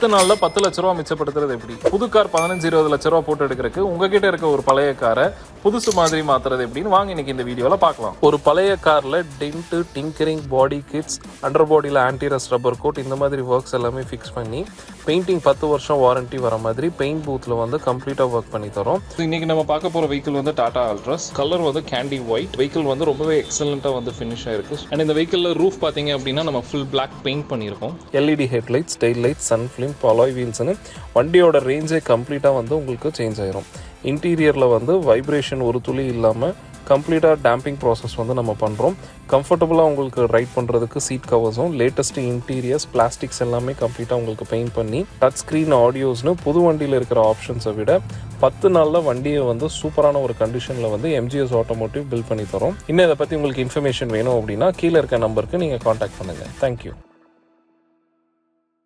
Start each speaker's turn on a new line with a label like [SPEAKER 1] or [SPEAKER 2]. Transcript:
[SPEAKER 1] 10 நாள்ல 10 லட்ச ரூபா மிச்சப்படுத்துறது எப்படி? புது கார் 15-20 லட்ச ரூபா போட்டு எடுக்கிறதுக்கு உங்ககிட்ட இருக்க ஒரு பழைய காரை புதுசு மாதிரி மாத்துறது எப்படின்னு வாங்க இன்னைக்கு இந்த வீடியோல பார்க்கலாம். ஒரு பழைய கார்ல டென்ட், டிங்கரிங், பாடி கிட்ஸ், அண்டர் பாடியில் ஆன்டிரஸ் ரப்பர் கோட் இந்த மாதிரி ஒர்க்ஸ் எல்லாமே ஃபிக்ஸ் பண்ணி பெயிண்டிங் 10 வருஷம் வாரண்டி வர மாதிரி பெயிண்ட் பூத்ல வந்து கம்ப்ளீட்டா ஒர்க் பண்ணி தரோம். இன்னைக்கு நம்ம பார்க்க போற வெஹிக்கிள் வந்து டாடா அல்ட்ராஸ். கலர் வந்து கேண்டி ஒயிட். வெஹிக்கிள் வந்து ரொம்பவே எக்ஸலண்டா வந்து ஃபினிஷ் ஆயிருக்கு. அண்ட் இந்த வெஹிக்கிள்ல ரூஃப் பாத்தீங்க அப்படின்னா நம்ம ஃபுல் பிளாக் பெயிண்ட் பண்ணியிருக்கோம். LED headlights, tail light, sun film, alloy வீல்ஸ்னு வண்டியோட ரேஞ்சே கம்ப்ளீட்டாக வந்து உங்களுக்கு சேஞ்ச் ஆயிரும். இன்டீரியரில் வந்து வைப்ரேஷன் ஒரு துளி இல்லாமல் கம்ப்ளீட்டாக டேம்பிங் ப்ராசஸ் வந்து நம்ம பண்ணுறோம். கம்ஃபர்டபுளாக உங்களுக்கு ரைட் பண்ணுறதுக்கு சீட் கவர்ஸும் லேட்டஸ்ட் இன்டீரியர்ஸ், பிளாஸ்டிக்ஸ் எல்லாமே கம்ப்ளீட்டாக உங்களுக்கு பெயிண்ட் பண்ணி டச் ஸ்க்ரீன், ஆடியோஸ்னு புது வண்டியில் இருக்கிற ஆப்ஷன்ஸை விட 10 நாளில் வண்டியை வந்து சூப்பரான ஒரு கண்டிஷனில் வந்து MGS Automotive பில்ட் பண்ணி தரோம். இன்னும் இதை பற்றி உங்களுக்கு இன்ஃபர்மேஷன் வேணும் அப்படின்னா கீழே இருக்க நம்பருக்கு நீங்கள் காண்டாக்ட் பண்ணுங்கள். தேங்க்யூ.